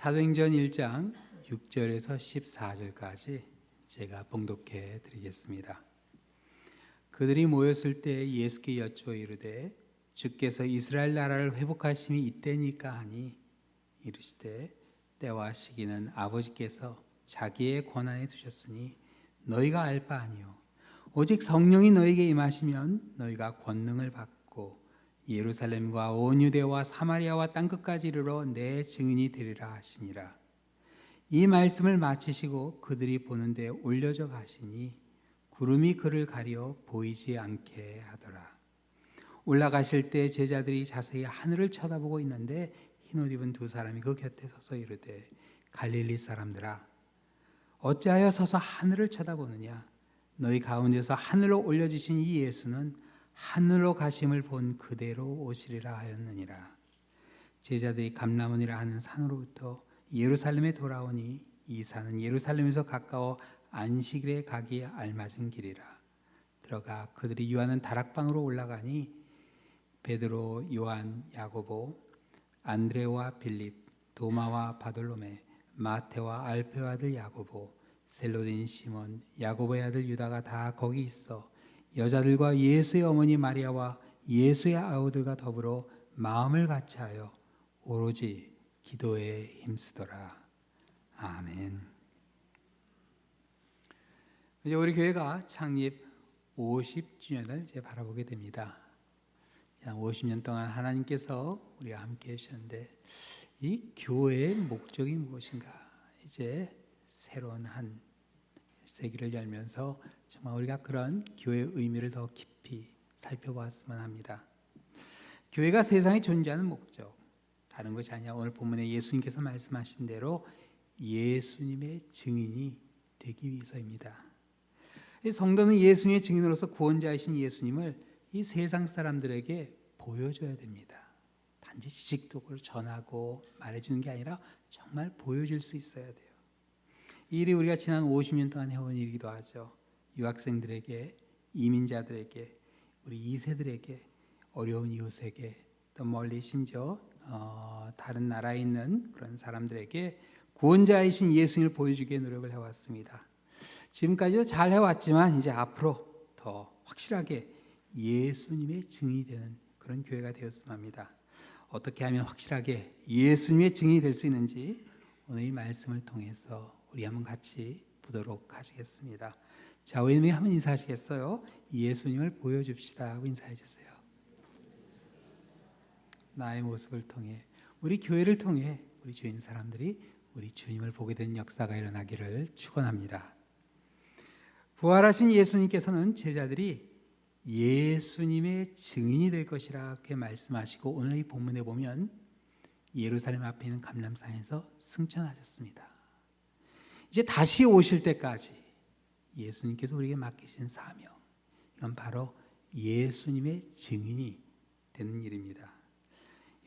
사도행전 1장 6절에서 14절까지 제가 봉독해 드리겠습니다. 그들이 모였을 때 예수께 여쭈어 이르되 주께서 이스라엘 나라를 회복하심이 이때니까 하니 이르시되 때와 시기는 아버지께서 자기의 권한에 두셨으니 너희가 알 바 아니요 오직 성령이 너희에게 임하시면 너희가 권능을 받고 예루살렘과 온 유대와 사마리아와 땅끝까지 이르러 내 증인이 되리라 하시니라. 이 말씀을 마치시고 그들이 보는데 올려져 가시니 구름이 그를 가려 보이지 않게 하더라. 올라가실 때 제자들이 자세히 하늘을 쳐다보고 있는데 흰옷 입은 두 사람이 그 곁에 서서 이르되 갈릴리 사람들아 어찌하여 서서 하늘을 쳐다보느냐. 너희 가운데서 하늘로 올려지신 이 예수는 하늘로 가심을 본 그대로 오시리라 하였느니라. 제자들이 감람원이라 하는 산으로부터 예루살렘에 돌아오니 이 산은 예루살렘에서 가까워 안식일에 가기에 알맞은 길이라. 들어가 그들이 유하는 다락방으로 올라가니 베드로, 요한, 야고보, 안드레와 빌립, 도마와 바돌로메, 마테와 알페의 아들 야고보, 셀로딘 시몬, 야고보의 아들 유다가 다 거기 있어 여자들과 예수의 어머니 마리아와 예수의 아우들과 더불어 마음을 같이하여 오로지 기도에 힘쓰더라. 아멘. 이제 우리 교회가 창립 50주년을 이제 바라보게 됩니다. 50년 동안 하나님께서 우리와 함께 해주셨는데 이 교회의 목적이 무엇인가? 이제 새로운 한 세기를 열면서 정말 우리가 그런 교회의 의미를 더 깊이 살펴보았으면 합니다. 교회가 세상에 존재하는 목적 다른 것이 아니라 오늘 본문에 예수님께서 말씀하신 대로 예수님의 증인이 되기 위해서입니다. 성도는 예수님의 증인으로서 구원자이신 예수님을 이 세상 사람들에게 보여줘야 됩니다. 단지 지식적으로 전하고 말해주는 게 아니라 정말 보여줄 수 있어야 돼요. 이 일이 우리가 지난 50년 동안 해온 일이기도 하죠. 유학생들에게, 이민자들에게, 우리 2세들에게, 어려운 이웃에게, 또 멀리 심지어 다른 나라에 있는 그런 사람들에게 구원자이신 예수님을 보여주기에 노력을 해왔습니다. 지금까지도 잘 해왔지만 이제 앞으로 더 확실하게 예수님의 증인이 되는 그런 교회가 되었으면 합니다. 어떻게 하면 확실하게 예수님의 증인이 될 수 있는지 오늘 이 말씀을 통해서 우리 한번 같이 보도록 하시겠습니다. 자, 우리 한번 인사하시겠어요? 예수님을 보여줍시다 하고 인사해 주세요. 나의 모습을 통해 우리 교회를 통해 우리 주인 사람들이 우리 주님을 보게 되는 역사가 일어나기를 축원합니다. 부활하신 예수님께서는 제자들이 예수님의 증인이 될 것이라 그렇게 말씀하시고 오늘 이 본문에 보면 예루살렘 앞에 있는 감람산에서 승천하셨습니다. 이제 다시 오실 때까지 예수님께서 우리에게 맡기신 사명, 이건 바로 예수님의 증인이 되는 일입니다.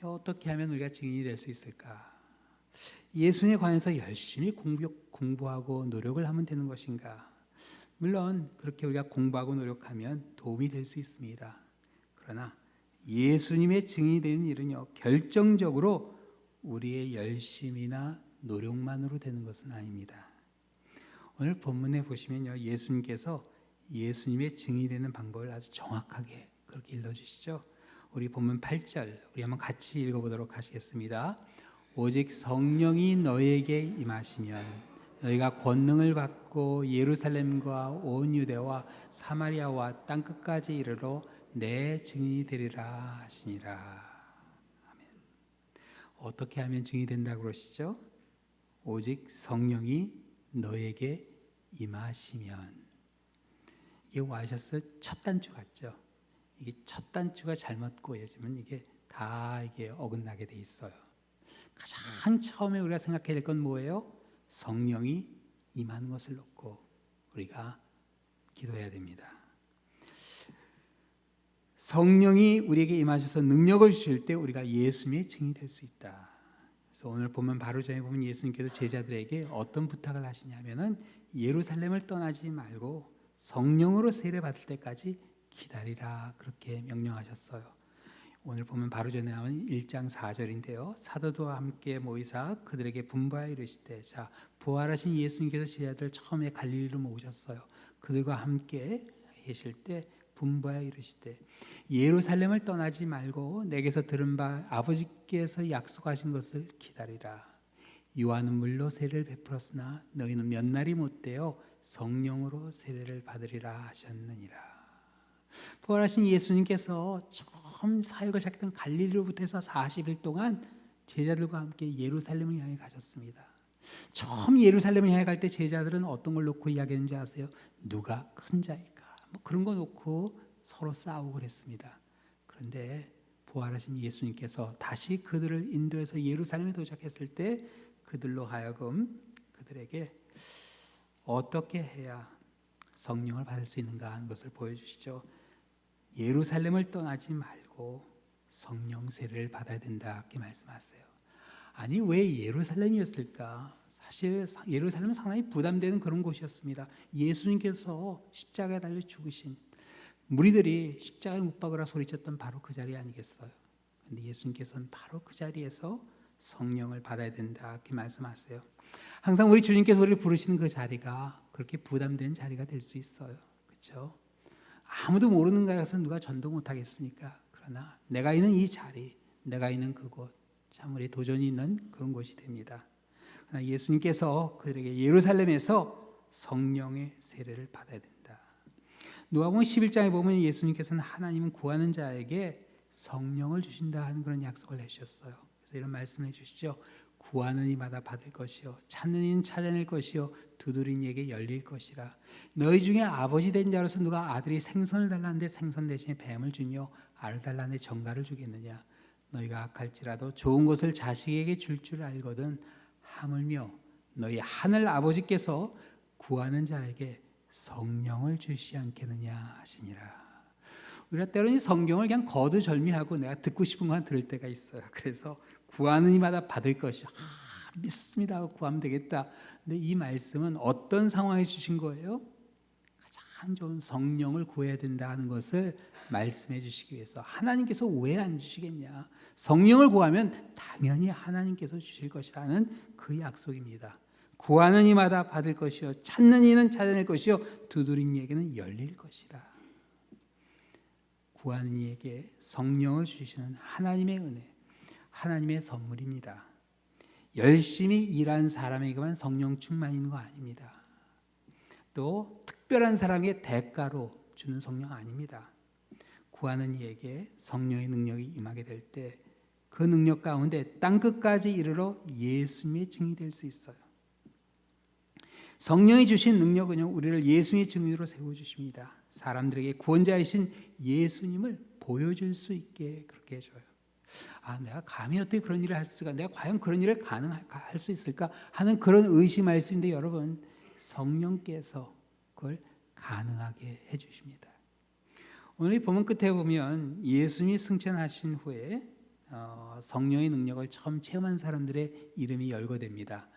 어떻게 하면 우리가 증인이 될 수 있을까? 예수님에 관해서 열심히 공부하고 노력을 하면 되는 것인가? 물론 그렇게 우리가 공부하고 노력하면 도움이 될 수 있습니다. 그러나 예수님의 증인이 되는 일은요, 결정적으로 우리의 열심이나 노력만으로 되는 것은 아닙니다. 오늘 본문에 보시면요, 예수님께서 예수님의 증인이 되는 방법을 아주 정확하게 그렇게 일러주시죠. 우리 본문 8절 우리 한번 같이 읽어보도록 하시겠습니다. 오직 성령이 너희에게 임하시면 너희가 권능을 받고 예루살렘과 온 유대와 사마리아와 땅끝까지 이르러 내 증인이 되리라 하시니라. 아멘. 어떻게 하면 증인이 된다고 그러시죠? 오직 성령이 너에게 임하시면. 이게 와이셔츠 첫 단추 같죠? 이게 첫 단추가 잘못 꼬여지면 이게 다 이게 어긋나게 돼 있어요. 가장 처음에 우리가 생각해야 될 건 뭐예요? 성령이 임하는 것을 놓고 우리가 기도해야 됩니다. 성령이 우리에게 임하셔서 능력을 주실 때 우리가 예수님의 증인이 될 수 있다. 그래서 오늘 보면 바로 전에 보면 예수님께서 제자들에게 어떤 부탁을 하시냐면은 예루살렘을 떠나지 말고 성령으로 세례 받을 때까지 기다리라 그렇게 명령하셨어요. 오늘 보면 바로 전에 나온 1장 4절인데요. 사도들과 함께 모이사 그들에게 분부하여 이르시되, 자, 부활하신 예수님께서 제자들 처음에 갈릴리로 모으셨어요. 그들과 함께 계실 때 분부하여 이르시되, 예루살렘을 떠나지 말고 내게서 들은 바 아버지께서 약속하신 것을 기다리라. 요한은 물로 세례를 베풀었으나 너희는 몇 날이 못되어 성령으로 세례를 받으리라 하셨느니라. 부활하신 예수님께서 처음 사역을 시작했던 갈릴리로부터 해서 40일 동안 제자들과 함께 예루살렘을 향해 가셨습니다. 처음 예루살렘을 향해 갈 때 제자들은 어떤 걸 놓고 이야기했는지 아세요? 누가 큰 자일까? 뭐 그런 거 놓고 서로 싸우고 그랬습니다. 그런데 부활하신 예수님께서 다시 그들을 인도해서 예루살렘에 도착했을 때 그들로 하여금 그들에게 어떻게 해야 성령을 받을 수 있는가 하는 것을 보여주시죠. 예루살렘을 떠나지 말고 성령 세례를 받아야 된다 이렇게 말씀하세요. 아니 왜 예루살렘이었을까? 사실 예루살렘은 상당히 부담되는 그런 곳이었습니다. 예수님께서 십자가에 달려 죽으신 무리들이 십자가에 못 박으라 소리쳤던 바로 그 자리 아니겠어요? 그런데 예수님께서는 바로 그 자리에서 성령을 받아야 된다 이렇게 말씀하세요. 항상 우리 주님께서 우리를 부르시는 그 자리가 그렇게 부담된 자리가 될 수 있어요. 그렇죠? 아무도 모르는 곳에서 누가 전도 못하겠습니까? 그러나 내가 있는 이 자리, 내가 있는 그곳, 참 우리 도전이 있는 그런 곳이 됩니다. 그러나 예수님께서 그들에게 예루살렘에서 성령의 세례를 받아야 된다. 누가복음 11장에 보면 예수님께서는 하나님은 구하는 자에게 성령을 주신다 하는 그런 약속을 해주셨어요. 그래서 이런 말씀을 해주시죠. 구하는 이마다 받을 것이요 찾는 이는 찾아낼 것이요 두드린 이에게 열릴 것이라. 너희 중에 아버지 된 자로서 누가 아들이 생선을 달라는데 생선 대신에 뱀을 주며 알을 달라는데 정갈을 주겠느냐. 너희가 악할지라도 좋은 것을 자식에게 줄 줄 알거든 하물며 너희 하늘 아버지께서 구하는 자에게 성령을 주시지 않겠느냐 하시니라. 우리가 때로는 이 성경을 그냥 거두절미하고 내가 듣고 싶은 것만 들을 때가 있어요. 그래서 구하는 이마다 받을 것이야. 믿습니다 하고 구하면 되겠다. 근데 이 말씀은 어떤 상황에 주신 거예요? 가장 좋은 성령을 구해야 된다 하는 것을 말씀해 주시기 위해서. 하나님께서 왜 안 주시겠냐? 성령을 구하면 당연히 하나님께서 주실 것이라는 그 약속입니다. 구하는 이마다 받을 것이요 찾는 이는 찾아낼 것이요 두드린 이에게는 열릴 것이라. 구하는 이에게 성령을 주시는 하나님의 은혜, 하나님의 선물입니다. 열심히 일한 사람에게만 성령 충만이 있는 거 아닙니다. 또 특별한 사람에게 대가로 주는 성령 아닙니다. 구하는 이에게 성령의 능력이 임하게 될 때 그 능력 가운데 땅끝까지 이르러 예수님의 증인이 될 수 있어요. 성령이 주신 능력은요, 우리를 예수님의 증인으로 세워주십니다. 사람들에게 구원자이신 예수님을 보여줄 수 있게 그렇게 해줘요. 아, 내가 감히 어떻게 그런 일을 할 수가, 내가 과연 그런 일을 가능할 수 있을까 하는 그런 의심할 수 있는데 여러분, 성령께서 그걸 가능하게 해주십니다. 오늘 이 본문 끝에 보면 예수님이 승천하신 후에 성령의 능력을 처음 체험한 사람들의 이름이 열거됩니다.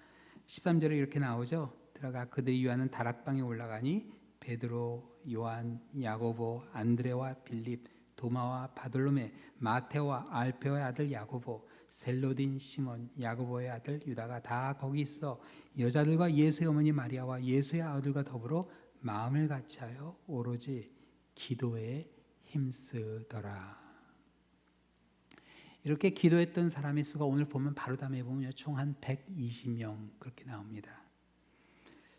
13절에 이렇게 나오죠. 들어가 그들이 유하는 다락방에 올라가니 베드로, 요한, 야고보, 안드레와 빌립, 도마와 바돌로메, 마테오와 알페오의 아들 야고보, 셀로딘 시몬, 야고보의 아들 유다가 다 거기 있어 여자들과 예수의 어머니 마리아와 예수의 아들과 더불어 마음을 같이하여 오로지 기도에 힘쓰더라. 이렇게 기도했던 사람의 수가 오늘 보면 바로 다음에 보면 총 한 120명 그렇게 나옵니다.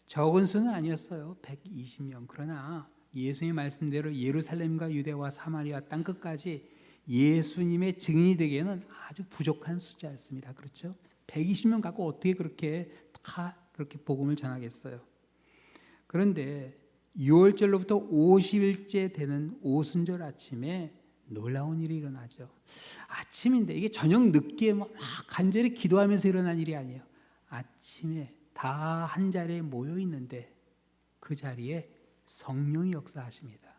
적은 수는 아니었어요. 120명. 그러나 예수님의 말씀대로 예루살렘과 유대와 사마리아 땅끝까지 예수님의 증인이 되기에는 아주 부족한 숫자였습니다. 그렇죠? 120명 갖고 어떻게 그렇게 다 그렇게 복음을 전하겠어요? 그런데 6월절로부터 50일째 되는 오순절 아침에 놀라운 일이 일어나죠. 아침인데 이게 저녁 늦게 막 간절히 기도하면서 일어난 일이 아니에요. 아침에 다 한 자리에 모여 있는데 그 자리에 성령이 역사하십니다.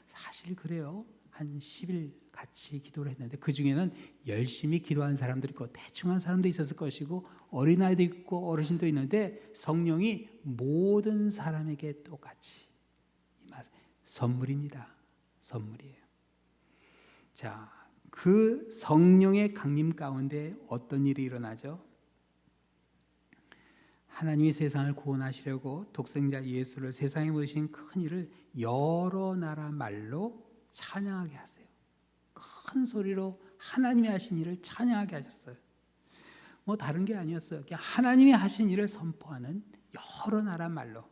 사실 그래요. 한 10일 같이 기도를 했는데 그 중에는 열심히 기도한 사람도 있고 대충 한 사람도 있었을 것이고 어린아이도 있고 어르신도 있는데 성령이 모든 사람에게 똑같이 선물입니다. 선물이에요. 자, 그 성령의 강림 가운데 어떤 일이 일어나죠? 하나님이 세상을 구원하시려고 독생자 예수를 세상에 보내신 큰 일을 여러 나라 말로 찬양하게 하세요. 큰 소리로 하나님이 하신 일을 찬양하게 하셨어요. 뭐 다른 게 아니었어요. 그냥 하나님이 하신 일을 선포하는 여러 나라 말로.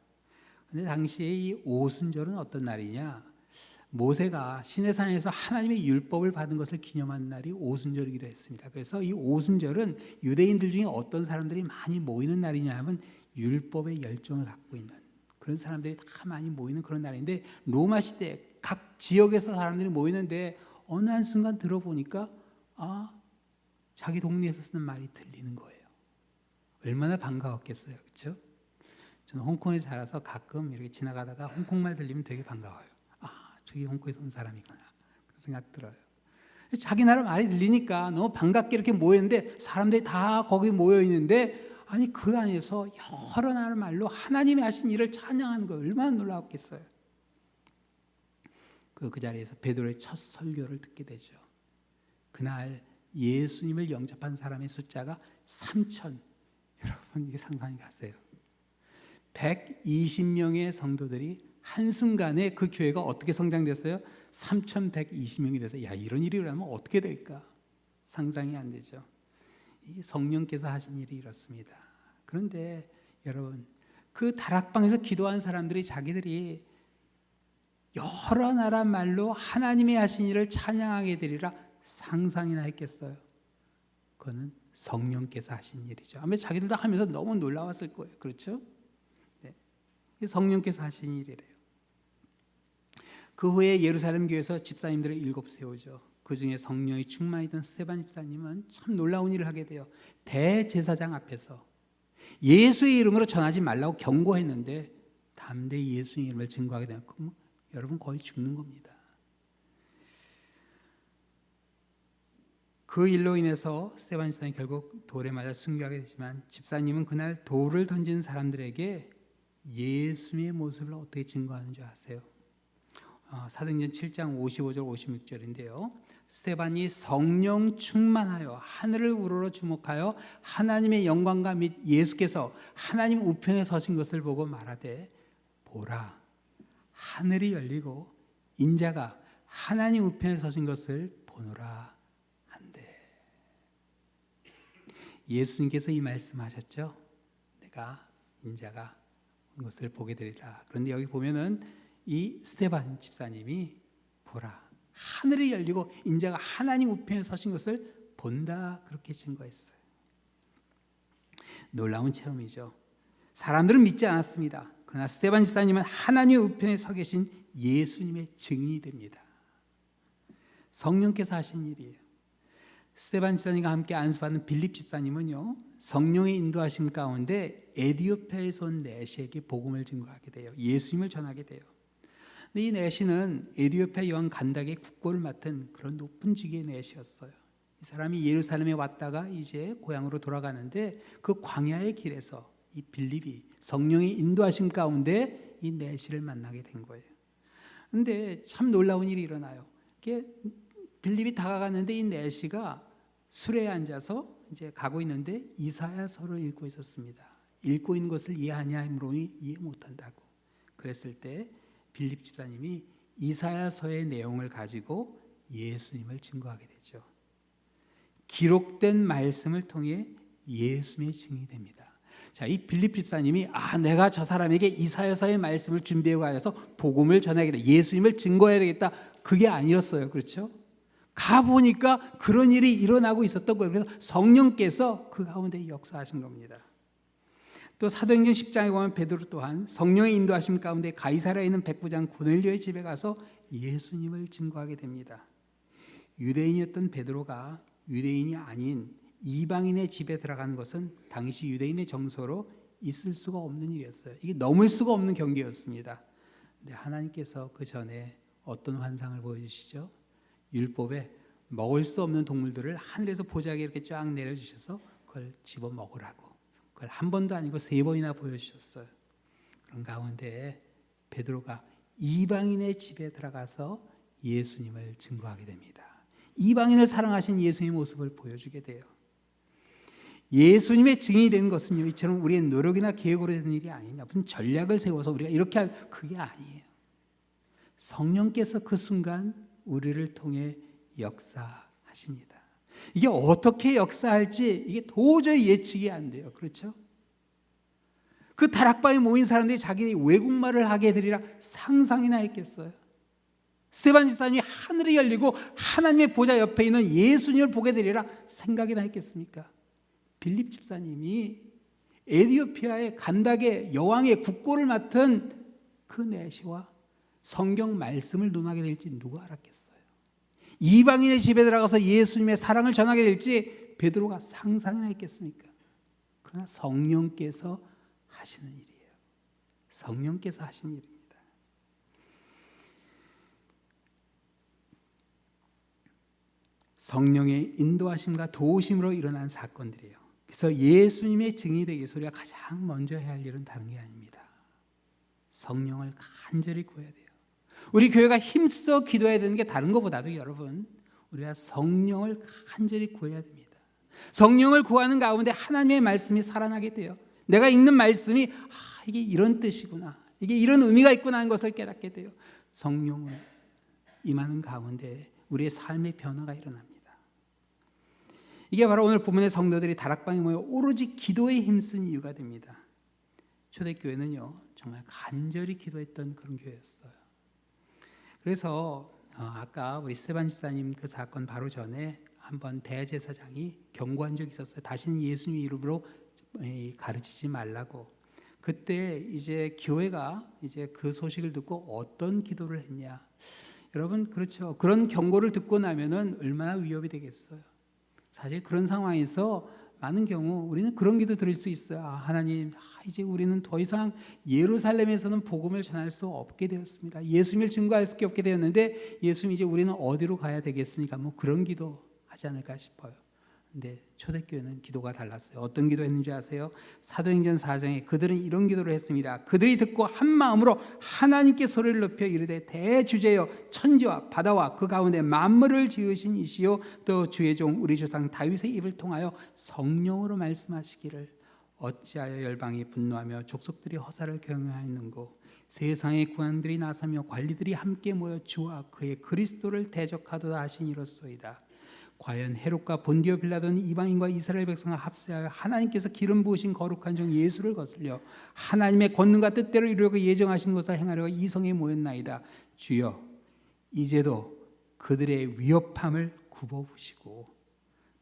근데 당시에 이 오순절은 어떤 날이냐? 모세가 시내산에서 하나님의 율법을 받은 것을 기념하는 날이 오순절이기도 했습니다. 그래서 이 오순절은 유대인들 중에 어떤 사람들이 많이 모이는 날이냐 하면 율법의 열정을 갖고 있는 그런 사람들이 다 많이 모이는 그런 날인데, 로마 시대 각 지역에서 사람들이 모이는데 어느 한순간 들어보니까 자기 동네에서 쓰는 말이 들리는 거예요. 얼마나 반가웠겠어요. 그렇죠? 저는 홍콩에 자라서 가끔 이렇게 지나가다가 홍콩말 들리면 되게 반가워요. 저기 홍콩에서 온 사람이구나, 그런 생각 들어요. 자기 나라 말이 들리니까 너무 반갑게 이렇게 모였는데, 사람들이 다 거기 모여 있는데, 아니 그 안에서 여러 나라 말로 하나님이 하신 일을 찬양하는 거 얼마나 놀라웠겠어요. 그 자리에서 베드로의 첫 설교를 듣게 되죠. 그날 예수님을 영접한 사람의 숫자가 3,000. 여러분 이게 상상이 가세요. 120명의 성도들이 한순간에 그 교회가 어떻게 성장됐어요? 3,120명이 돼서, 야, 이런 일이 일어나면 어떻게 될까? 상상이 안 되죠. 이 성령께서 하신 일이 이렇습니다. 그런데 여러분, 그 다락방에서 기도한 사람들이 자기들이 여러 나라 말로 하나님이 하신 일을 찬양하게 되리라 상상이나 했겠어요? 그거는 성령께서 하신 일이죠. 아마 자기들도 하면서 너무 놀라웠을 거예요. 그렇죠? 네. 성령께서 하신 일이래요. 그 후에 예루살렘 교회에서 집사님들을 7 세우죠. 그 중에 성령이 충만했던 스데반 집사님은 참 놀라운 일을 하게 돼요. 대제사장 앞에서 예수의 이름으로 전하지 말라고 경고했는데 담대히 예수의 이름을 증거하게 되면, 여러분 거의 죽는 겁니다. 그 일로 인해서 스데반 집사님이 결국 돌에 맞아 순교하게 되지만, 집사님은 그날 돌을 던진 사람들에게 예수님의 모습을 어떻게 증거하는 줄 아세요? 사도행전 7장 55절 56절인데요. 스데반이 성령 충만하여 하늘을 우러러 주목하여 하나님의 영광과 및 예수께서 하나님 우편에 서신 것을 보고 말하되, 보라, 하늘이 열리고 인자가 하나님 우편에 서신 것을 보노라 한대. 예수님께서 이 말씀하셨죠. 내가 인자가 온 것을 보게 되리라. 그런데 여기 보면은 이 스데반 집사님이 보라, 하늘이 열리고 인자가 하나님 우편에 서신 것을 본다, 그렇게 증거했어요. 놀라운 체험이죠. 사람들은 믿지 않았습니다. 그러나 스데반 집사님은 하나님의 우편에 서 계신 예수님의 증인이 됩니다. 성령께서 하신 일이에요. 스데반 집사님과 함께 안수받은 빌립 집사님은요, 성령의 인도하심 가운데 에디오피아에서 온 내시에게 복음을 증거하게 돼요. 예수님을 전하게 돼요. 근데 이 내시는 에디오피아 여왕 간닥의 국고를 맡은 그런 높은 직위의 내시였어요. 이 사람이 예루살렘에 왔다가 이제 고향으로 돌아가는데, 그 광야의 길에서 이 빌립이 성령의 인도하심 가운데 이 내시를 만나게 된 거예요. 근데 참 놀라운 일이 일어나요. 이게 빌립이 다가갔는데 이 내시가 술에 앉아서 이제 가고 있는데 이사야서를 읽고 있었습니다. 읽고 있는 것을 이해하냐므로 이해 못한다고. 그랬을 때 빌립 집사님이 이사야서의 내용을 가지고 예수님을 증거하게 되죠. 기록된 말씀을 통해 예수님의 증인이 됩니다. 자, 이 빌립 집사님이 내가 저 사람에게 이사야서의 말씀을 준비해 가서 복음을 전하겠다, 예수님을 증거해야 되겠다, 그게 아니었어요. 그렇죠? 가보니까 그런 일이 일어나고 있었던 거예요. 그래서 성령께서 그 가운데 역사하신 겁니다. 또 사도행전 10장에 보면 베드로 또한 성령의 인도하심 가운데 가이사랴에 있는 백부장 고넬료의 집에 가서 예수님을 증거하게 됩니다. 유대인이었던 베드로가 유대인이 아닌 이방인의 집에 들어가는 것은 당시 유대인의 정서로 있을 수가 없는 일이었어요. 이게 넘을 수가 없는 경계였습니다. 근데 하나님께서 그 전에 어떤 환상을 보여주시죠? 율법에 먹을 수 없는 동물들을 하늘에서 보자기에 이렇게 쫙 내려주셔서 그걸 집어 먹으라고, 그걸 한 번도 아니고 3번이나 보여주셨어요. 그런 가운데 베드로가 이방인의 집에 들어가서 예수님을 증거하게 됩니다. 이방인을 사랑하신 예수님의 모습을 보여주게 돼요. 예수님의 증인이 되는 것은요, 이처럼 우리의 노력이나 계획으로 되는 일이 아닙니다. 무슨 전략을 세워서 우리가 이렇게 할, 그게 아니에요. 성령께서 그 순간 우리를 통해 역사하십니다. 이게 어떻게 역사할지 이게 도저히 예측이 안 돼요. 그렇죠? 그 다락방에 모인 사람들이 자기 외국말을 하게 되리라 상상이나 했겠어요? 스데반 집사님이 하늘이 열리고 하나님의 보좌 옆에 있는 예수님을 보게 되리라 생각이나 했겠습니까? 빌립 집사님이 에티오피아의 간닥의 여왕의 국고를 맡은 그 내시와 성경 말씀을 논하게 될지 누가 알았겠어요? 이방인의 집에 들어가서 예수님의 사랑을 전하게 될지 베드로가 상상이나 했겠습니까? 그러나 성령께서 하시는 일이에요. 성령께서 하시는 일입니다. 성령의 인도하심과 도우심으로 일어난 사건들이에요. 그래서 예수님의 증인이 되기 위해서 우리가 가장 먼저 해야 할 일은 다른 게 아닙니다. 성령을 간절히 구해야 돼요. 우리 교회가 힘써 기도해야 되는 게 다른 것보다도 여러분, 우리가 성령을 간절히 구해야 됩니다. 성령을 구하는 가운데 하나님의 말씀이 살아나게 돼요. 내가 읽는 말씀이 이게 이런 뜻이구나, 이게 이런 의미가 있구나 하는 것을 깨닫게 돼요. 성령을 임하는 가운데 우리의 삶의 변화가 일어납니다. 이게 바로 오늘 본문의 성도들이 다락방에 모여 오로지 기도에 힘쓴 이유가 됩니다. 초대교회는요, 정말 간절히 기도했던 그런 교회였어요. 그래서 아까 우리 스데반 집사님 그 사건 바로 전에 한번 대제사장이 경고한 적이 있었어요. 다시는 예수님 이름으로 가르치지 말라고. 그때 이제 교회가 이제 그 소식을 듣고 어떤 기도를 했냐? 여러분, 그렇죠. 그런 경고를 듣고 나면은 얼마나 위협이 되겠어요. 사실 그런 상황에서 많은 경우 우리는 그런 기도 드릴 수 있어요. 하나님, 이제 우리는 더 이상 예루살렘에서는 복음을 전할 수 없게 되었습니다. 예수님을 증거할 수 없게 되었는데 예수님 이제 우리는 어디로 가야 되겠습니까? 뭐 그런 기도 하지 않을까 싶어요. 근데 초대교회는 기도가 달랐어요. 어떤 기도했는지 아세요? 사도행전 4장에 그들은 이런 기도를 했습니다. 그들이 듣고 한 마음으로 하나님께 소리를 높여 이르되 대주제여 천지와 바다와 그 가운데 만물을 지으신 이시요 또 주의 종 우리 조상 다윗의 입을 통하여 성령으로 말씀하시기를 어찌하여 열방이 분노하며 족속들이 허사를 경영하였는고 세상의 구한들이 나서며 관리들이 함께 모여 주와 그의 그리스도를 대적하도다 하신 이로소이다. 과연 헤롯과 본디오 빌라도는 이방인과 이스라엘 백성을 합세하여 하나님께서 기름 부으신 거룩한 종 예수를 거슬려 하나님의 권능과 뜻대로 이루려고 예정하신 것을 행하려고 이 성에 모였나이다. 주여, 이제도 그들의 위협함을 굽어보시고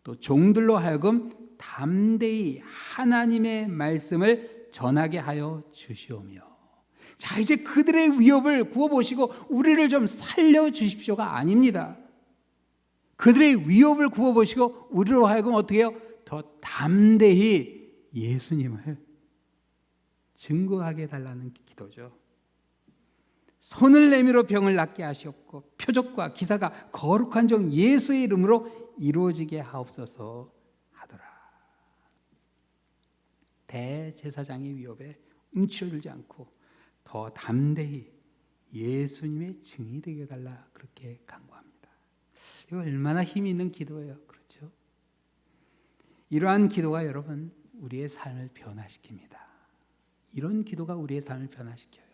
또 종들로 하여금 담대히 하나님의 말씀을 전하게 하여 주시오며. 자, 이제 그들의 위협을 구워보시고 우리를 좀 살려주십시오가 아닙니다. 그들의 위협을 굽어보시고 우리로 하여금 어떻게 해요? 더 담대히 예수님을 증거하게 해달라는 기도죠. 손을 내밀어 병을 낫게 하시옵고 표적과 기사가 거룩한 종 예수의 이름으로 이루어지게 하옵소서 하더라. 대제사장의 위협에 움츠러들지 않고 더 담대히 예수님의 증인이 되게 해달라 그렇게 간구합니다. 이거 얼마나 힘이 있는 기도예요. 그렇죠? 이러한 기도가 여러분 우리의 삶을 변화시킵니다. 이런 기도가 우리의 삶을 변화시켜요.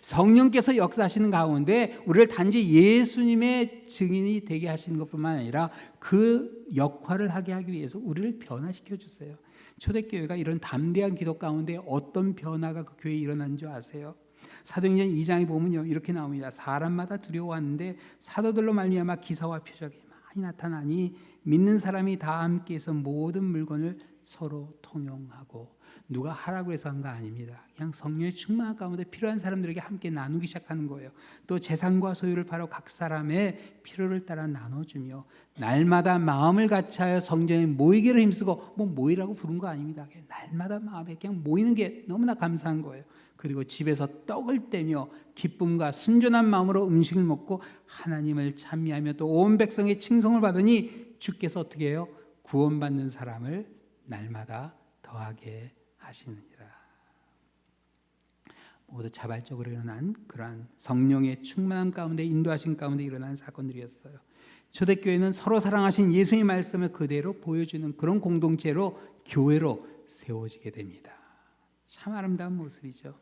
성령께서 역사하시는 가운데 우리를 단지 예수님의 증인이 되게 하시는 것뿐만 아니라 그 역할을 하게 하기 위해서 우리를 변화시켜 주세요. 초대교회가 이런 담대한 기도 가운데 어떤 변화가 그 교회에 일어난 줄 아세요? 사도행전 2장에 보면요 이렇게 나옵니다. 사람마다 두려워하는데 사도들로 말미암아 기사와 표적이 많이 나타나니 믿는 사람이 다 함께해서 모든 물건을 서로 통용하고. 누가 하라고 해서 한 거 아닙니다. 그냥 성령의 충만한 가운데 필요한 사람들에게 함께 나누기 시작하는 거예요. 또 재산과 소유를 바로 각 사람의 필요를 따라 나눠주며 날마다 마음을 같이하여 성전에 모이기를 힘쓰고, 뭐 모이라고 부른 거 아닙니다. 그냥 날마다 마음에 그냥 모이는 게 너무나 감사한 거예요. 그리고 집에서 떡을 떼며 기쁨과 순전한 마음으로 음식을 먹고 하나님을 찬미하며 또 온 백성의 칭송을 받으니 주께서 어떻게 해요? 구원받는 사람을 날마다 더하게 하시느니라. 모두 자발적으로 일어난 그러한 성령의 충만함 가운데 인도하신 가운데 일어난 사건들이었어요. 초대교회는 서로 사랑하신 예수의 말씀을 그대로 보여주는 그런 공동체로 교회로 세워지게 됩니다. 참 아름다운 모습이죠.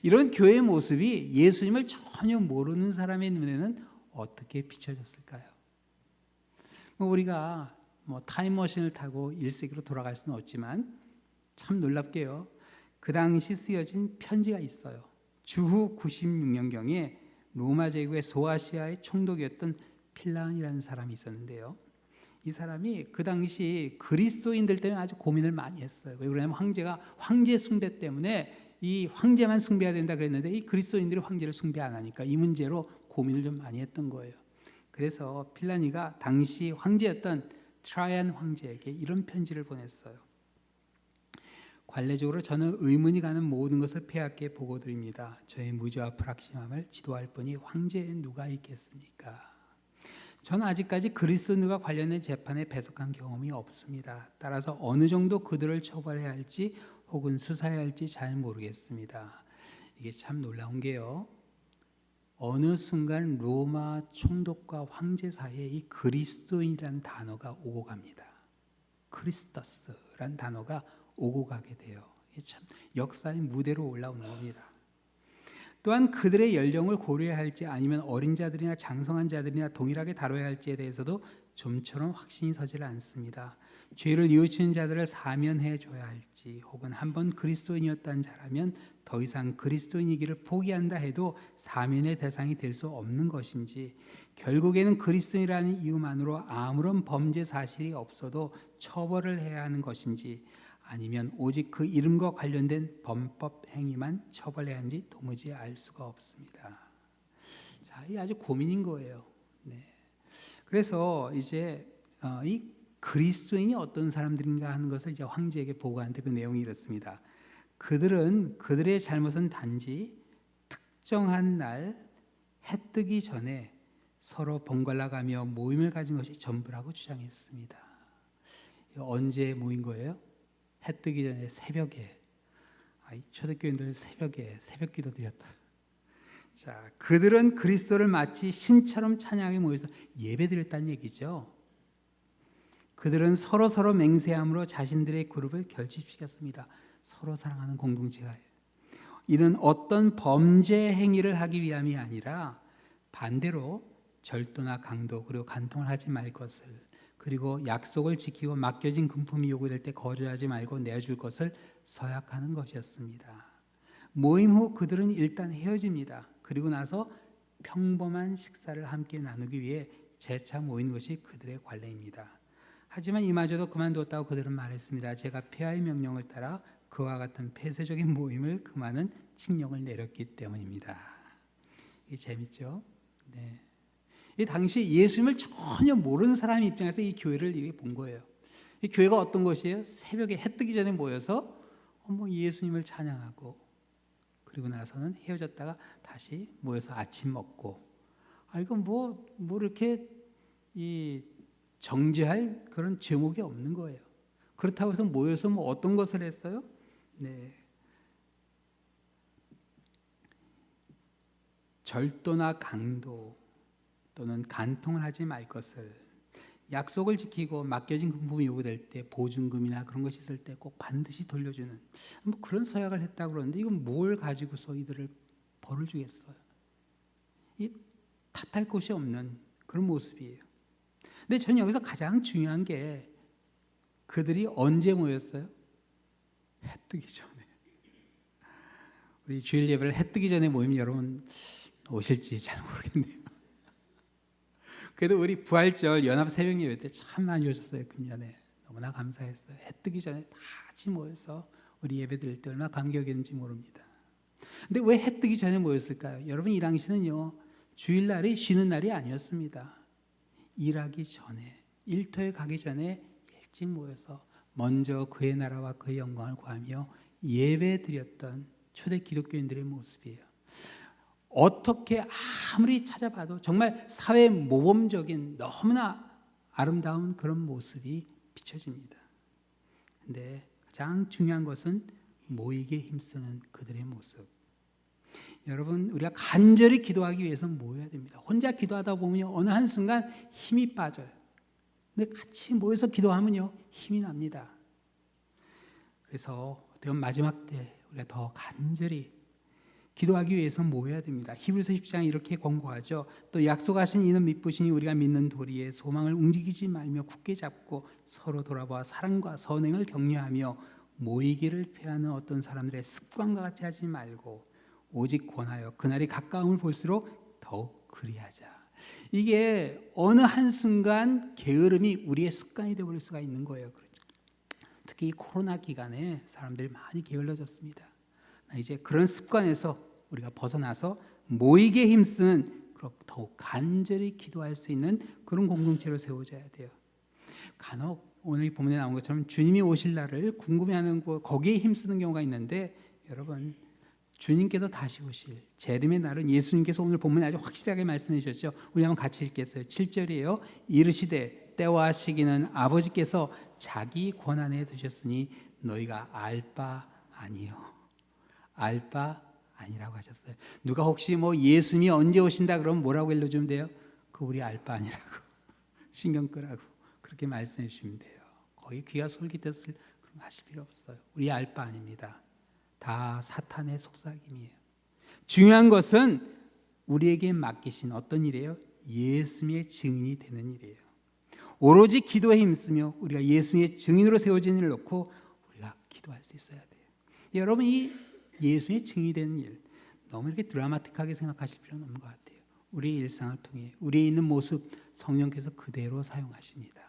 이런 교회의 모습이 예수님을 전혀 모르는 사람의 눈에는 어떻게 비춰졌을까요? 우리가 타임머신을 타고 1세기로 돌아갈 수는 없지만 참 놀랍게요. 그 당시 쓰여진 편지가 있어요. 주후 96년경에 로마 제국의 소아시아의 총독이었던 필란이라는 사람이 있었는데요. 이 사람이 그 당시 그리스도인들 때문에 아주 고민을 많이 했어요. 왜 그러냐면 황제가 황제 숭배 때문에 이 황제만 숭배해야 된다 그랬는데 이 그리스도인들이 황제를 숭배 안 하니까 이 문제로 고민을 좀 많이 했던 거예요. 그래서 필라니가 당시 황제였던 트라이안 황제에게 이런 편지를 보냈어요. 관례적으로 저는 의문이 가는 모든 것을 폐하께 보고드립니다. 저의 무죄와 불확실함을 지도할 분이 황제에 누가 있겠습니까? 저는 아직까지 그리스도인들과 관련된 재판에 배석한 경험이 없습니다. 따라서 어느 정도 그들을 처벌해야 할지 혹은 수사해야 할지 잘 모르겠습니다. 이게 참 놀라운 게요. 어느 순간 로마 총독과 황제 사이에 이 그리스도인이라는 단어가 오고 갑니다. 크리스토스라는 단어가 오고 가게 돼요. 이게 참 역사의 무대로 올라오는 겁니다. 또한 그들의 연령을 고려해야 할지 아니면 어린 자들이나 장성한 자들이나 동일하게 다뤄야 할지에 대해서도 좀처럼 확신이 서질 않습니다. 죄를 뉘우치는 자들을 사면해 줘야 할지 혹은 한번 그리스도인이었다는 자라면 더 이상 그리스도인이기를 포기한다 해도 사면의 대상이 될 수 없는 것인지 결국에는 그리스도인이라는 이유만으로 아무런 범죄 사실이 없어도 처벌을 해야 하는 것인지 아니면 오직 그 이름과 관련된 범법 행위만 처벌해야 하는지 도무지 알 수가 없습니다. 자, 이 아주 고민인 거예요. 네. 그래서 이제 이 그리스도인이 어떤 사람들인가 하는 것을 이제 황제에게 보고하는데 그 내용이 이렇습니다. 그들은 그들의 잘못은 단지 특정한 날 해 뜨기 전에 서로 번갈아 가며 모임을 가진 것이 전부라고 주장했습니다. 언제 모인 거예요? 해 뜨기 전에 새벽에. 초대교인들 새벽에 새벽기도 드렸다. 자, 그들은 그리스도를 마치 신처럼 찬양하게 모여서 예배드렸다는 얘기죠. 그들은 서로 맹세함으로 자신들의 그룹을 결집시켰습니다. 서로 사랑하는 공동체가. 이는 어떤 범죄 행위를 하기 위함이 아니라 반대로 절도나 강도 그리고 간통을 하지 말 것을 그리고 약속을 지키고 맡겨진 금품이 요구될 때 거절하지 말고 내줄 것을 서약하는 것이었습니다. 모임 후 그들은 일단 헤어집니다. 그리고 나서 평범한 식사를 함께 나누기 위해 재차 모인 것이 그들의 관례입니다. 하지만 이마저도 그만뒀다고 그들은 말했습니다. 제가 폐하의 명령을 따라 그와 같은 폐쇄적인 모임을 금하는 칙령을 내렸기 때문입니다. 이게 재밌죠? 네. 이 당시 예수님을 전혀 모르는 사람 입장에서 이 교회를 이렇게 본 거예요. 이 교회가 어떤 것이에요? 새벽에 해 뜨기 전에 모여서 예수님을 찬양하고 그리고 나서는 헤어졌다가 다시 모여서 아침 먹고 이건 뭐 이렇게 이 정죄할 그런 제목이 없는 거예요. 그렇다고 해서 모여서 어떤 것을 했어요? 네. 절도나 강도 또는 간통을 하지 말 것을 약속을 지키고 맡겨진 금품이 요구될 때 보증금이나 그런 것이 있을 때 꼭 반드시 돌려주는 그런 서약을 했다고 그러는데 이건 뭘 가지고서 이들을 벌을 주겠어요? 이 탓할 곳이 없는 그런 모습이에요. 근데 저는 여기서 가장 중요한 게 그들이 언제 모였어요? 해 뜨기 전에. 우리 주일 예배를 해 뜨기 전에 모이면 여러분 오실지 잘 모르겠네요. 그래도 우리 부활절 연합 새벽 예배 때 참 많이 오셨어요. 금년에 너무나 감사했어요. 해 뜨기 전에 다 같이 모여서 우리 예배 드릴 때 얼마나 감격했는지 모릅니다. 근데 왜 해 뜨기 전에 모였을까요? 여러분 이 당시는요 주일날이 쉬는 날이 아니었습니다. 일하기 전에 일터에 가기 전에 일찍 모여서 먼저 그의 나라와 그의 영광을 구하며 예배 드렸던 초대 기독교인들의 모습이에요. 어떻게 아무리 찾아봐도 정말 사회 모범적인 너무나 아름다운 그런 모습이 비춰집니다. 근데 가장 중요한 것은 모이게 힘쓰는 그들의 모습. 여러분, 우리가 간절히 기도하기 위해서 모여야 됩니다. 혼자 기도하다 보면요, 어느 한순간 힘이 빠져요. 근데 같이 모여서 기도하면요, 힘이 납니다. 그래서 마지막 때 우리가 더 간절히 기도하기 위해서 모여야 됩니다. 히브리서 10장에 이렇게 권고하죠. 또 약속하신 이는 믿으시니 우리가 믿는 도리에 소망을 움직이지 말며 굳게 잡고 서로 돌아보아 사랑과 선행을 격려하며 모이기를 피하는 어떤 사람들의 습관과 같이 하지 말고 오직 권하여 그날이 가까움을 볼수록 더욱 그리하자. 이게 어느 한순간 게으름이 우리의 습관이 되어버릴 수가 있는 거예요. 특히 이 코로나 기간에 사람들이 많이 게을러졌습니다. 이제 그런 습관에서 우리가 벗어나서 모이게 힘쓰는, 더욱 간절히 기도할 수 있는 그런 공동체를 세워줘야 돼요. 간혹 오늘 본문에 나온 것처럼 주님이 오실 날을 궁금해하는 거기에 힘쓰는 경우가 있는데, 여러분, 주님께서 다시 오실 재림의 날은 예수님께서 오늘 본문에 아주 확실하게 말씀해 주셨죠. 우리 한번 같이 읽겠어요. 7절이에요. 이르시되 때와 시기는 아버지께서 자기 권한에 두셨으니 너희가 알 바 아니요. 알 바 아니라고 하셨어요. 누가 혹시 예수님이 언제 오신다 그러면 뭐라고 일러주면 돼요? 그거 우리 알 바 아니라고, 신경 끄라고 그렇게 말씀해 주시면 돼요. 거의 귀가 솔깃했을 그런 거 하실 필요 없어요. 우리 알 바 아닙니다. 다 사탄의 속삭임이에요. 중요한 것은 우리에게 맡기신 어떤 일이에요? 예수님의 증인이 되는 일이에요. 오로지 기도에 힘쓰며 우리가 예수님의 증인으로 세워진 일을 놓고 우리가 기도할 수 있어야 돼요. 여러분, 이 예수님의 증인이 되는 일 너무 이렇게 드라마틱하게 생각하실 필요는 없는 것 같아요. 우리의 일상을 통해 우리의 있는 모습 성령께서 그대로 사용하십니다.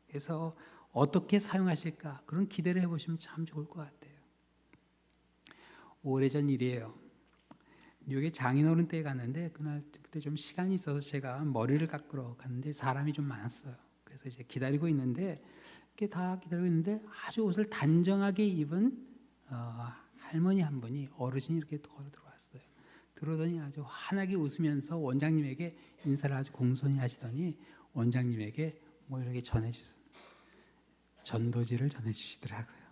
그래서 어떻게 사용하실까 그런 기대를 해보시면 참 좋을 것 같아요. 오래전 일이에요. 뉴욕에 장인어른 댁에 갔는데 그때 좀 시간이 있어서 제가 머리를 깎으러 갔는데 사람이 좀 많았어요. 그래서 이제 기다리고 있는데 아주 옷을 단정하게 입은 할머니 한 분이, 어르신이 이렇게 걸어 들어왔어요. 들어오더니 아주 환하게 웃으면서 원장님에게 인사를 아주 공손히 하시더니 원장님에게 이렇게 전도지를 전해주시더라고요.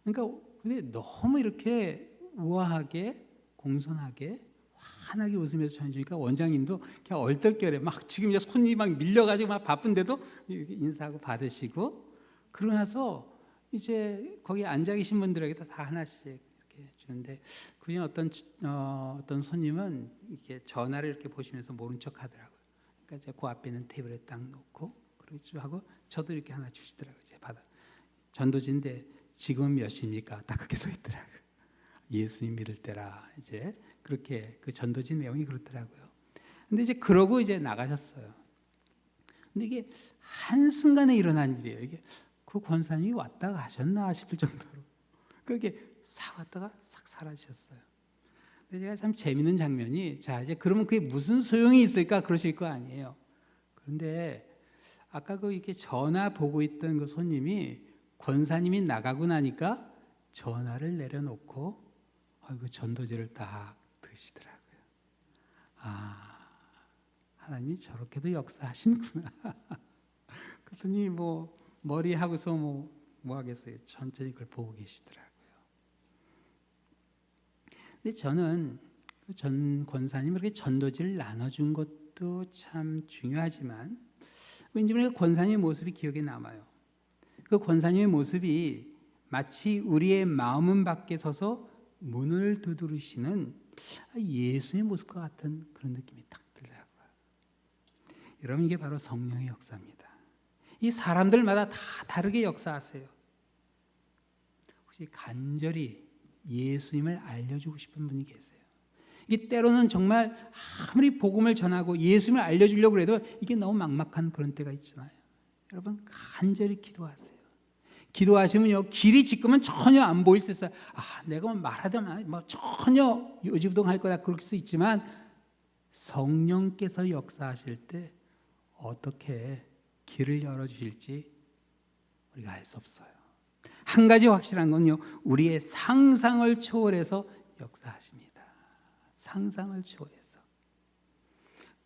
그러니까 근데 너무 이렇게 우아하게 공손하게 환하게 웃으면서 전해주니까 원장님도 그냥 얼떨결에 지금 이제 손이 밀려가지고 바쁜데도 인사하고 받으시고, 그러고 나서 이제 거기 앉아 계신 분들에게도 다 하나씩 이렇게 주는데, 그중에 어떤 손님은 이렇게 전화를 이렇게 보시면서 모른 척 하더라고요. 그러니까 그 앞에 있는 테이블에 딱 놓고 그러고 하고 저도 이렇게 하나 주시더라고요. 제가 받아 전도지인데 지금은 몇 시입니까? 딱 그렇게 써 있더라고요. 예수님 믿을 때라, 이제 그렇게 그 전도지 내용이 그렇더라고요. 근데 이제 그러고 이제 나가셨어요. 근데 이게 한순간에 일어난 일이에요. 이게 그 권사님이 왔다 가셨나 싶을 정도로 그게 싹 왔다가 싹 사라지셨어요. 근데 제가 참 재밌는 장면이, 자 이제 그러면 그게 무슨 소용이 있을까 그러실 거 아니에요. 그런데 아까 이렇게 전화 보고 있던 그 손님이 권사님이 나가고 나니까 전화를 내려놓고 그 전도지를 딱 드시더라고요. 하나님이 저렇게도 역사하시는구나. 그랬더니 머리 하고서 뭐 하겠어요. 천천히 그걸 보고 계시더라고요. 근데 저는 전 권사님 이렇게 전도지를 나눠준 것도 참 중요하지만 왠지 모르게 권사님의 모습이 기억에 남아요. 그 권사님의 모습이 마치 우리의 마음 밖에 서서 문을 두드리시는 예수의 모습과 같은 그런 느낌이 딱 들더라고요. 여러분, 이게 바로 성령의 역사입니다. 이 사람들마다 다 다르게 역사하세요. 혹시 간절히 예수님을 알려주고 싶은 분이 계세요? 이게 때로는 정말 아무리 복음을 전하고 예수님을 알려주려고 해도 이게 너무 막막한 그런 때가 있잖아요. 여러분, 간절히 기도하세요. 기도하시면요, 길이 지금은 전혀 안 보일 수 있어요. 내가 말하다 전혀 요지부동할 거다 그럴 수 있지만 성령께서 역사하실 때 어떻게 길을 열어주실지 우리가 알 수 없어요. 한 가지 확실한 건요, 우리의 상상을 초월해서 역사하십니다. 상상을 초월해서.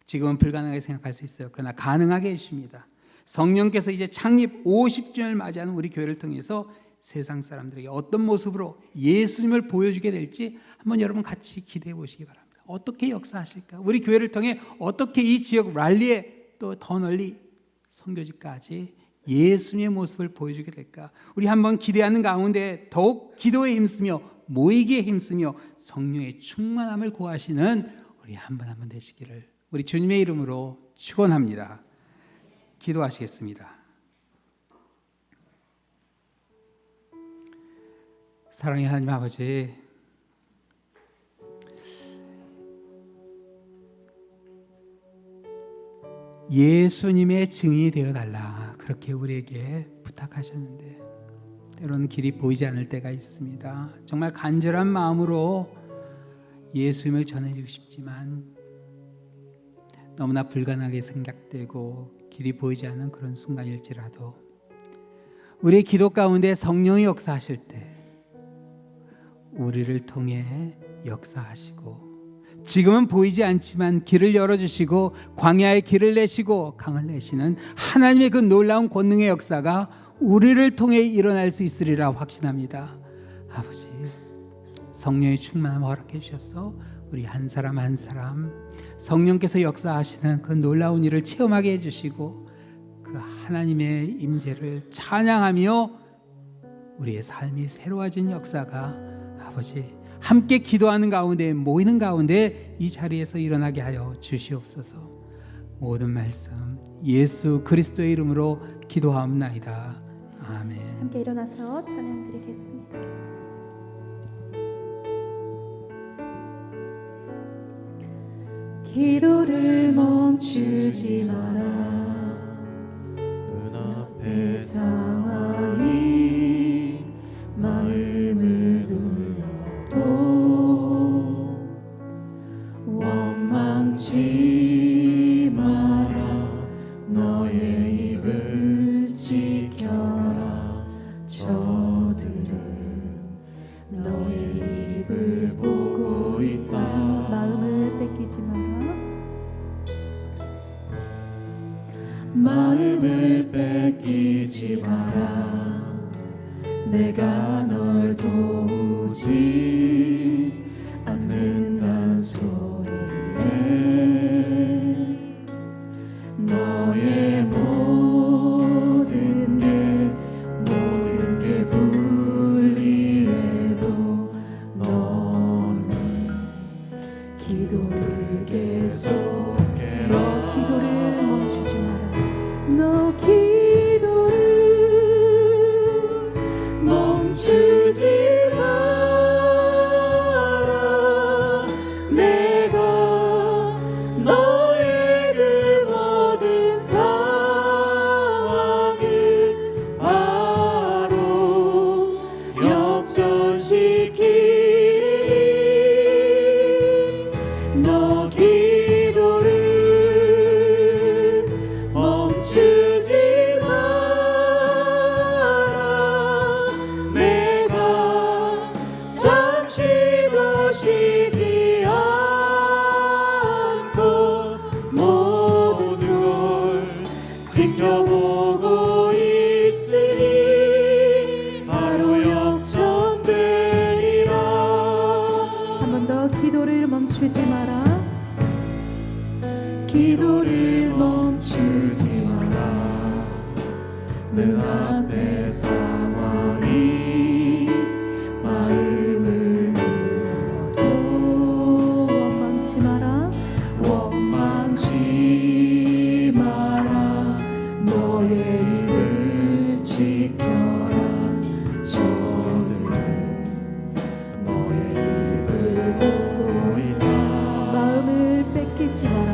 지금은 불가능하게 생각할 수 있어요. 그러나 가능하게 해주십니다. 성령께서 이제 창립 50주년을 맞이하는 우리 교회를 통해서 세상 사람들에게 어떤 모습으로 예수님을 보여주게 될지 한번 여러분 같이 기대해 보시기 바랍니다. 어떻게 역사하실까? 우리 교회를 통해 어떻게 이 지역 랄리에 또 더 널리 선교지까지 예수님의 모습을 보여주게 될까? 우리 한번 기대하는 가운데 더욱 기도에 힘쓰며 모이기에 힘쓰며 성령의 충만함을 구하시는 우리 한 분 한 분 되시기를 우리 주님의 이름으로 축원합니다. 기도하시겠습니다. 사랑의 하나님 아버지, 예수님의 증인이 되어달라 그렇게 우리에게 부탁하셨는데 때로는 길이 보이지 않을 때가 있습니다. 정말 간절한 마음으로 예수님을 전해주고 싶지만 너무나 불가능하게 생각되고 길이 보이지 않는 그런 순간일지라도 우리의 기도 가운데 성령이 역사하실 때 우리를 통해 역사하시고 지금은 보이지 않지만 길을 열어주시고 광야에 길을 내시고 강을 내시는 하나님의 그 놀라운 권능의 역사가 우리를 통해 일어날 수 있으리라 확신합니다. 아버지, 성령의 충만함 허락해 주셔서 우리 한 사람 한 사람 성령께서 역사하시는 그 놀라운 일을 체험하게 해주시고 그 하나님의 임재를 찬양하며 우리의 삶이 새로워진 역사가 아버지 함께 기도하는 가운데 모이는 가운데 이 자리에서 일어나게 하여 주시옵소서. 모든 말씀 예수 그리스도의 이름으로 기도하옵나이다. 아멘. 함께 일어나서 찬양 드리겠습니다. 기도를 멈추지 마라. 눈앞의 상황이 마음을 눌러도 원망치 마라. 너의 입을 지켜라. 저들은 너의 입을 보고 있다. 마음을 뺏기지 마라. 마음을 뺏기지 마라. 내가 널 도우지 않는단 소리에 너의 모든 게 불리해도 너는 기도를 계속해. 너 기도를 멈추지 마라. 너 기도를 멈추지 마라. 내가 너의 그 모든 상황을 바로 역전시키리. 너 기도를 멈추지 마라. 내가 잠시도 쉬지 않고 모든 걸 지켜보고 있으니 바로 역전되리라. 한 번 더 기도를 멈추지 마라. 기도를 멈추지 마라. 눈앞의 상황이 마음을 눌러도 원망치 마라. 원망치 마라. 너의 입을 지켜라. 저들은 너의 입을 보고 있다. 마음을 뺏기지 마라.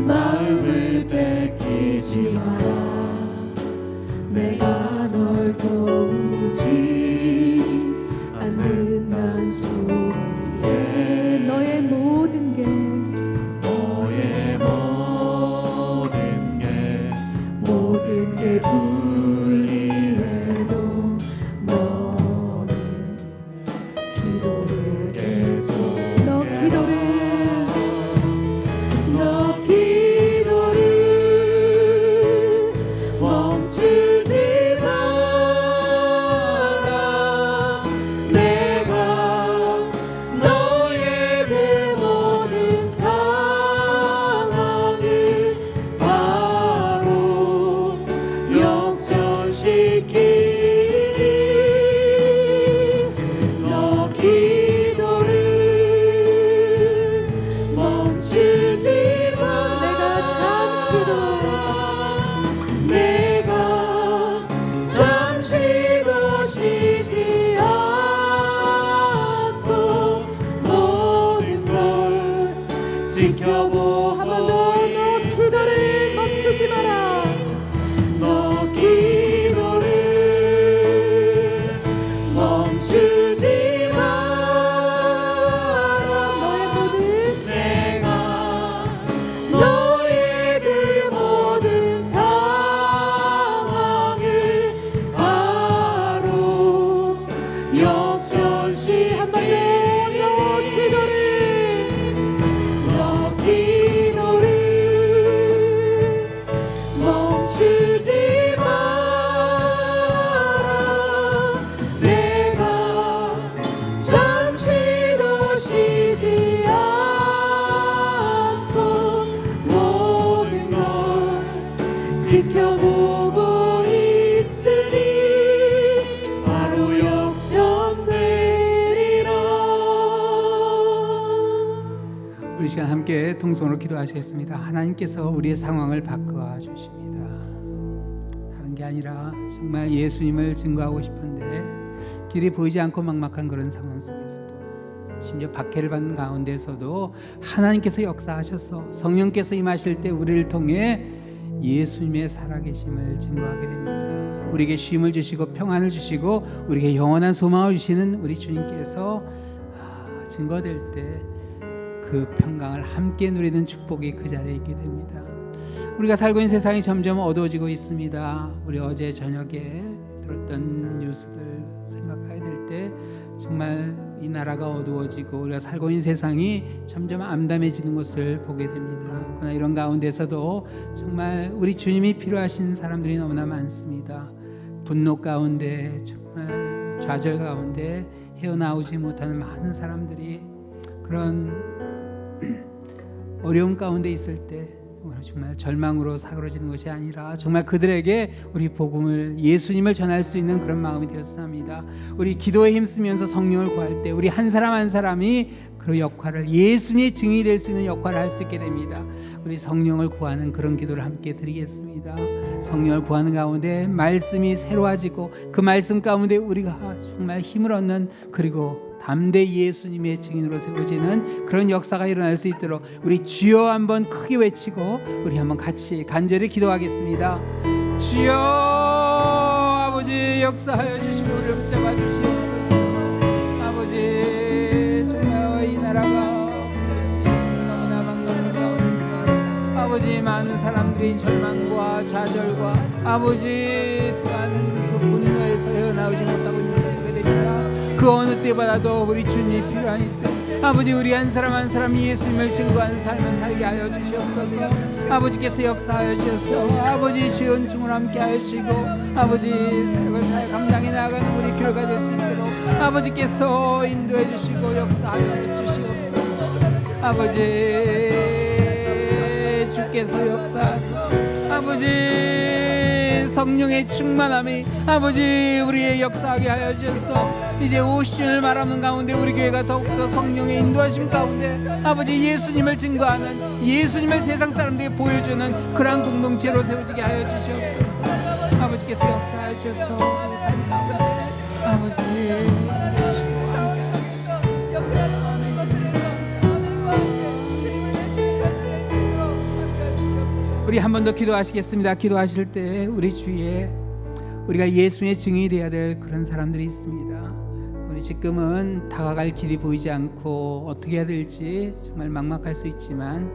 마음을 뺏기지 마라. 내가 널 도우지 않는단 소리에 너의 모든 게 불리해도 너는 기도를 계속. 너 기도를 멈추지 시간 함께 통성으로 기도하시겠습니다. 하나님께서 우리의 상황을 바꿔 주십니다. 다른 게 아니라 정말 예수님을 증거하고 싶은데 길이 보이지 않고 막막한 그런 상황 속에서도, 심지어 박해를 받는 가운데서도 하나님께서 역사하셔서 성령께서 임하실 때 우리를 통해 예수님의 살아계심을 증거하게 됩니다. 우리에게 쉼을 주시고 평안을 주시고 우리에게 영원한 소망을 주시는 우리 주님께서 증거될 때 그 평강을 함께 누리는 축복이 그 자리에 있게 됩니다. 우리가 살고 있는 세상이 점점 어두워지고 있습니다. 우리 어제 저녁에 들었던 뉴스들 생각하게 될 때 정말 이 나라가 어두워지고 우리가 살고 있는 세상이 점점 암담해지는 것을 보게 됩니다. 그러나 이런 가운데서도 정말 우리 주님이 필요하신 사람들이 너무나 많습니다. 분노 가운데, 정말 좌절 가운데 헤어나오지 못하는 많은 사람들이 그런 어려움 가운데 있을 때 정말 절망으로 사그러지는 것이 아니라 정말 그들에게 우리 복음을, 예수님을 전할 수 있는 그런 마음이 되었으면 합니다. 우리 기도에 힘쓰면서 성령을 구할 때 우리 한 사람 한 사람이 그 역할을, 예수님의 증인이 될 수 있는 역할을 할 수 있게 됩니다. 우리 성령을 구하는 그런 기도를 함께 드리겠습니다. 성령을 구하는 가운데 말씀이 새로워지고 그 말씀 가운데 우리가 정말 힘을 얻는, 그리고 담대히 예수님의 증인으로 세워지는 그런 역사가 일어날 수 있도록 우리 주여 한번 크게 외치고 우리 한번 같이 간절히 기도하겠습니다. 주여 아버지 역사하여 주시고 우리를 붙잡아 주시옵소서. 아버지 정말 이 나라가 너무나 막막한 가운데 아버지 많은 사람들이 절망과 좌절과 아버지 또한 그 분노에서 헤어나오지 못하고 있는 것을 보게 됩니다. 그 어느 때보다도 우리 주님이 필요하니 때 아버지 우리 한 사람 한 사람이 예수님을 증거하는 삶을 살게 하여 주시옵소서. 아버지께서 역사하여 주셔서 아버지 주의 은총을 함께 하여 주시고 아버지 새벽을 사회 감당해 나가는 우리 교회가 될 수 있도록 아버지께서 인도해 주시고 역사하여 주시옵소서. 아버지 주께서 역사하셔서 아버지 성령의 충만함이 아버지 우리의 역사하게 하여 주셔서 이제 50주년을 말하는 가운데 우리 교회가 더욱더 성령의 인도하심 가운데 아버지 예수님을 증거하는, 예수님을 세상 사람들에게 보여주는 그러한 공동체로 세워지게 하여 주시옵소서. 아버지께서 역사하여 주셔서 우리 삶 가운데 아버지 우리 한 번 더 기도하시겠습니다. 기도하실 때 우리 주위에 우리가 예수님의 증인이 되어야 될 그런 사람들이 있습니다. 우리 지금은 다가갈 길이 보이지 않고 어떻게 해야 될지 정말 막막할 수 있지만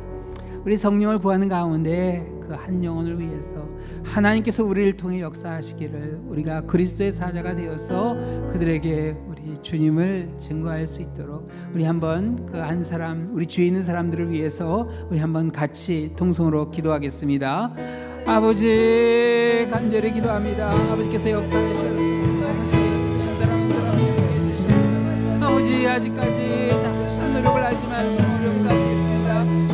우리 성령을 구하는 가운데 그 한 영혼을 위해서 하나님께서 우리를 통해 역사하시기를, 우리가 그리스도의 사자가 되어서 그들에게 우리 주님을 증거할 수 있도록 우리 한번 그 한 사람, 우리 주위에 있는 사람들을 위해서 우리 한번 같이 통성으로 기도하겠습니다. 아버지 간절히 기도합니다. 아버지께서 역사해 주셔서 아버지 아직까지 참 노력을 하지만 참 어려운 가운데 있습니다.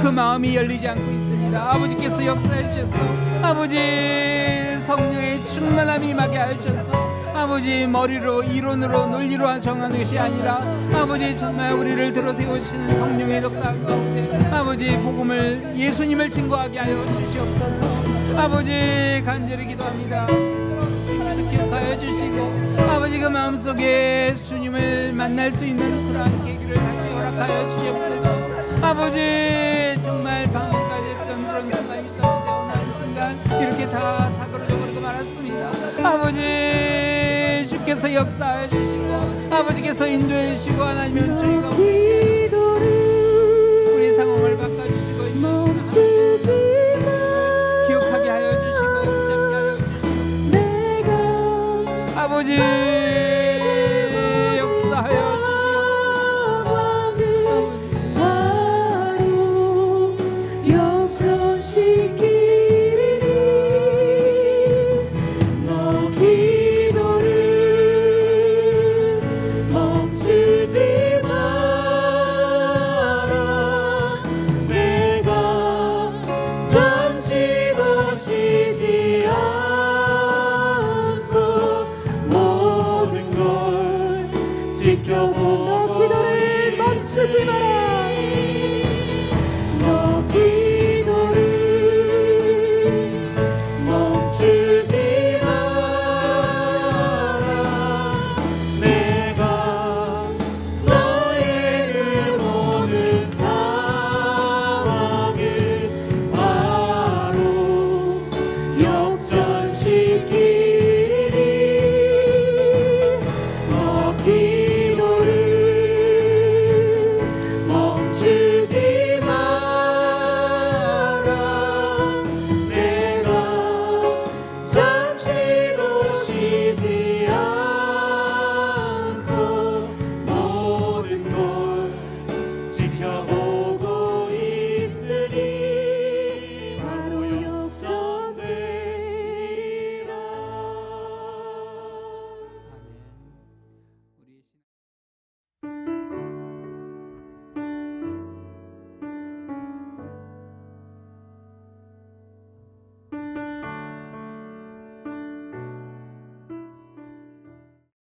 그 마음이 열리지 않고 있습니다. 아버지께서 역사해 주셔서 아버지 성령의 충만함이 임하게 하여 주셔서 아버지 머리로 이론으로 논리로 정하는 것이 아니라 아버지 정말 우리를 들어 세우시는 성령의 역사 가운데 아버지 복음을, 예수님을 증거하게 하여 주시옵소서. 아버지 간절히 기도합니다. 기억하여 주시고 아버지 그 마음속에 주님을 만날 수 있는 그러한 계기를 다시 허락하여 주시옵소서. 아버지 정말 방금까지 했던 그런 순간이 있었는데 어느 한순간 이렇게 다 사그러져 버리고 말았습니다. 아버지 주께서 역사하여 주시고 아버지께서 인도해 주시고 하나님의 은총이가 우리 상황을 바꿔주시고 인도하시고 기억하게 하여 주시고 붙잡게 하여 주시고 아버지